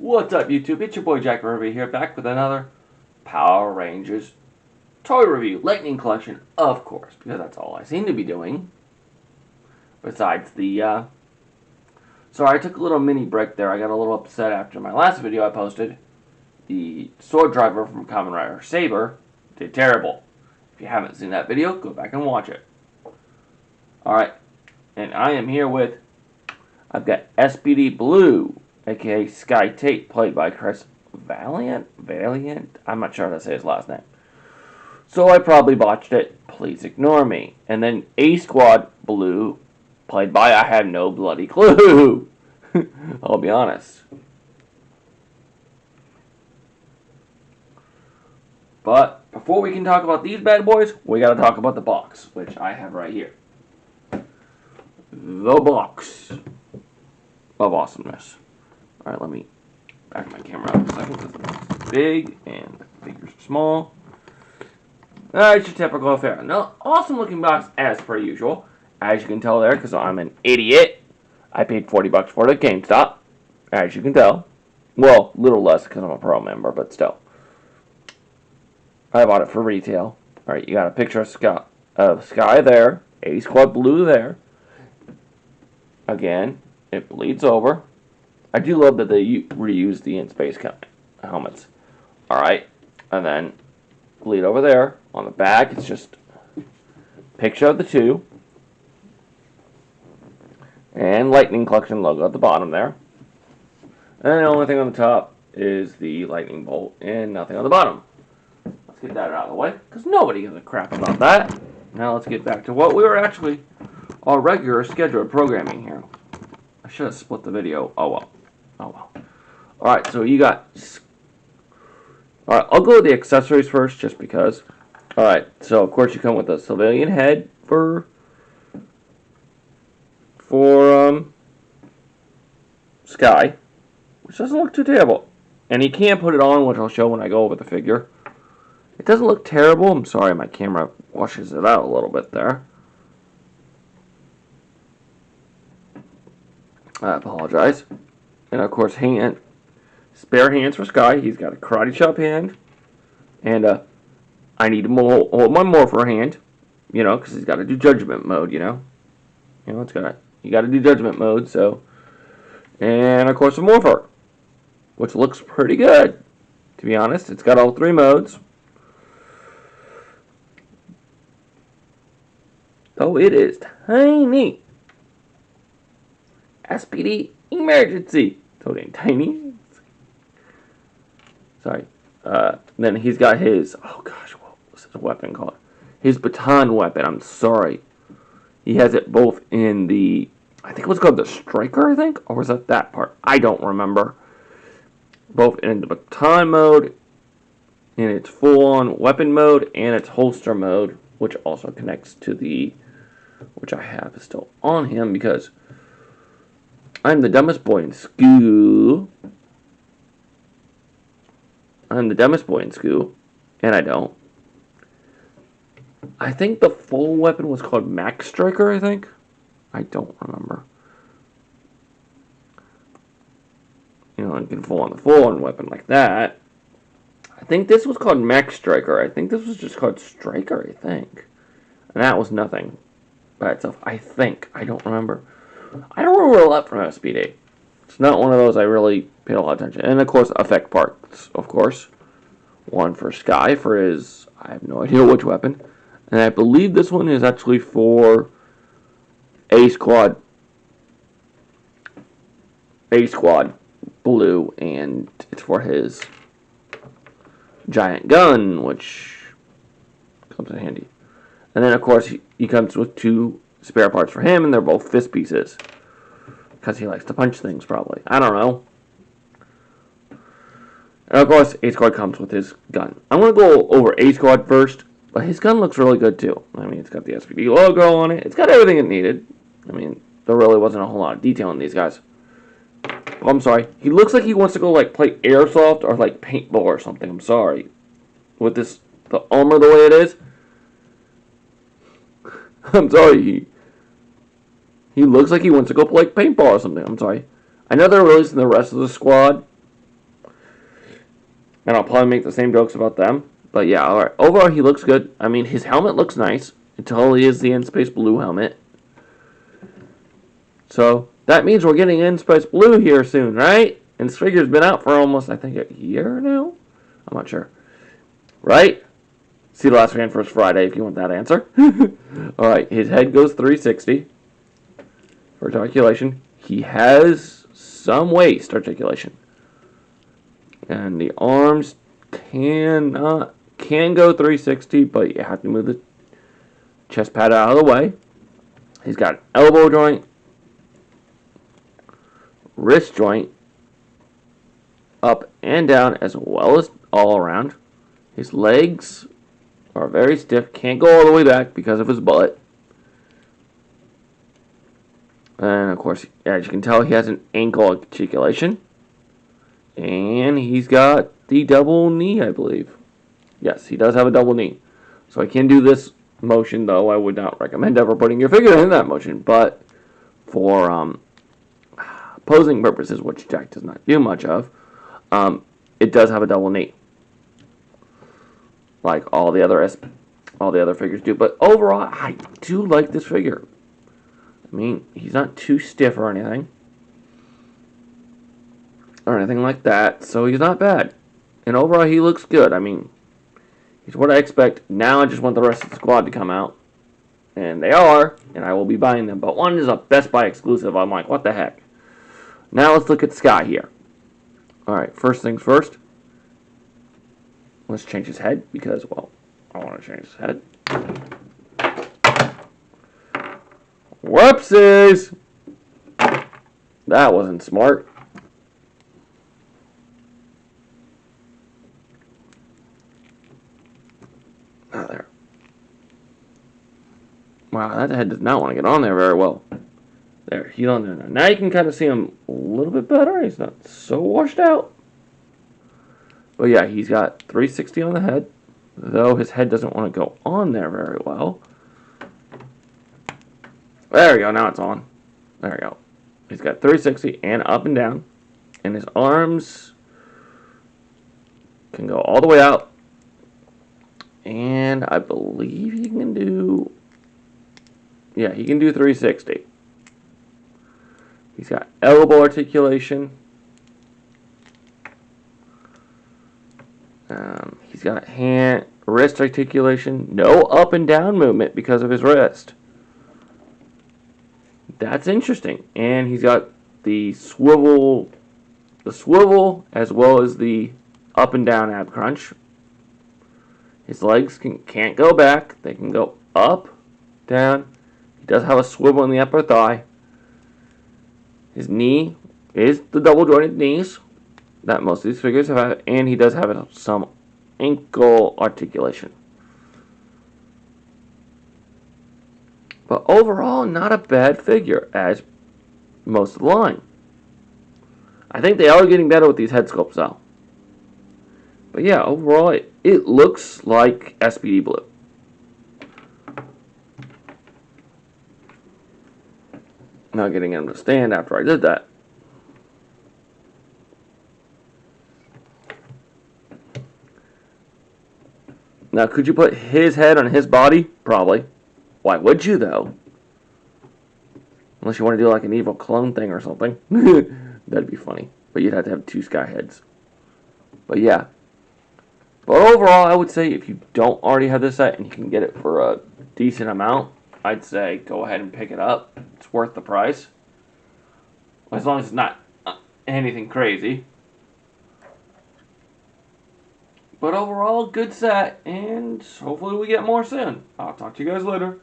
What's up, YouTube? It's your boy Jack Ruby here, back with another Power Rangers toy review. Lightning Collection, of course, because that's all I seem to be doing. Besides the, Sorry, I took a little mini break there. I got a little upset after my last video I posted. The Sword Driver from Kamen Rider Saber did terrible. If you haven't seen that video, go back and watch it. Alright, and I am here with, I've got SPD Blue, aka Sky Tate, played by Chris Valiant? I'm not sure how to say his last name. So I probably botched it. Please ignore me. And then A Squad Blue, played by I have no bloody clue. I'll be honest. But before we can talk about these bad boys, we gotta talk about the box, which I have right here. The box of awesomeness. Alright, let me back my camera up a second because it's big and the figures are small. It's your typical affair. No, awesome looking box as per usual. As you can tell there, because I'm an idiot, I paid $40 for it at GameStop. As you can tell. Well, a little less because I'm a pro member, but still. I bought it for retail. Alright, you got a picture of Sky there. A Squad Blue there. Again, it bleeds over. I do love that they reuse the in-space helmets. Alright, and then bleed over there. On the back, it's just a picture of the two. And Lightning Collection logo at the bottom there. And the only thing on the top is the lightning bolt and nothing on the bottom. Let's get that out of the way, because nobody gives a crap about that. Now let's get back to what we were actually, our regular scheduled programming here. I should have split the video. Oh well. Oh well. Alright, so you got... Alright, I'll go with the accessories first, just because. Alright, so of course you come with a civilian head for Sky, which doesn't look too terrible. And he can put it on, which I'll show when I go over the figure. It doesn't look terrible. I'm sorry, my camera washes it out a little bit there. I apologize. And of course, spare hands for Sky. He's got a karate chop hand. And I need to hold my morpher hand. You know, because he's got to do judgment mode, you know. You know, you got to do judgment mode, so. And of course, a morpher, which looks pretty good, to be honest. It's got all three modes. Oh, it is tiny. SPD emergency. So it ain't tiny. Sorry. Then he's got his, oh gosh, what was his weapon called? His baton weapon, I'm sorry. He has it both in the, I think it was called the Striker, I think? Or was that part? I don't remember. Both in the baton mode, in its full-on weapon mode, and its holster mode, which also connects to the, which I have still on him because I'm the dumbest boy in school. I'm the dumbest boy in school, and I don't. I think the full weapon was called Max Striker, I think. I don't remember. You know, you can full on the full-on weapon like that. I think this was called Max Striker. I think this was just called Striker, I think. And that was nothing by itself. I think. I don't remember. I don't remember a lot from SPD. It's not one of those I really paid a lot of attention. And, of course, effect parts, of course. One for Sky for his, I have no idea which weapon. And I believe this one is actually for A Squad Blue, and it's for his giant gun, which comes in handy. And then, of course, he comes with two spare parts for him, and they're both fist pieces. Because he likes to punch things, probably. I don't know. And, of course, A Squad comes with his gun. I'm going to go over A Squad first. But his gun looks really good, too. I mean, it's got the SPD logo on it. It's got everything it needed. I mean, there really wasn't a whole lot of detail in these guys. Oh, I'm sorry. He looks like he wants to go, like, play airsoft or, like, paintball or something. I'm sorry. With the armor the way it is. I'm sorry. He looks like he wants to go play paintball or something. I'm sorry. I know they're releasing the rest of the squad And I'll probably make the same jokes about them. But yeah, alright. Overall, he looks good. I mean, his helmet looks nice. It totally is the N-Space Blue helmet. So, that means we're getting N-Space Blue here soon, right? And this figure's been out for almost, I think, a year now? I'm not sure. Right? See the last fan first Friday if you want that answer. Alright, his head goes 360 for articulation. He has some waist articulation. And the arms can go 360, but you have to move the chest pad out of the way. He's got an elbow joint, wrist joint, up and down, as well as all around. His legs are very stiff, can't go all the way back because of his butt. And of course, as you can tell, he has an ankle articulation. And he's got the double knee, I believe. Yes, he does have a double knee. So I can do this motion, though I would not recommend ever putting your figure in that motion. But for posing purposes, which Jack does not do much of, it does have a double knee, like all the other figures do. But overall, I do like this figure. I mean, he's not too stiff or anything like that, so he's not bad. And overall, he looks good. I mean, he's what I expect. Now I just want the rest of the squad to come out, and they are, and I will be buying them. But one is a Best Buy exclusive. I'm like, what the heck? Now let's look at Sky here. Alright, first things first. Let's change his head, because, well, I want to change his head. Whoopsies! That wasn't smart. Ah, there. Wow, that head does not want to get on there very well. There, he's on there now. Now you can kind of see him a little bit better. He's not so washed out. But yeah, he's got 360 on the head, though his head doesn't want to go on there very well. There we go, now it's on. There we go. He's got 360 and up and down. And his arms can go all the way out. And I believe he can do... Yeah, he can do 360. He's got elbow articulation. He's got wrist articulation. No up and down movement because of his wrist. That's interesting. And he's got the swivel as well as the up and down ab crunch. His legs can't go back. They can go up, down. He does have a swivel in the upper thigh. His knee is the double jointed knees that most of these figures have, and he does have some ankle articulation. But overall, not a bad figure as most of the line. I think they are getting better with these head sculpts though. But yeah, overall, it looks like SPD Blue. Not getting him to stand after I did that. Now, could you put his head on his body? Probably. Why would you, though? Unless you want to do like an evil clone thing or something. That'd be funny. But you'd have to have two Sky heads. But yeah. But overall, I would say if you don't already have this set and you can get it for a decent amount, I'd say go ahead and pick it up. It's worth the price. As long as it's not anything crazy. But overall, good set, and hopefully we get more soon. I'll talk to you guys later.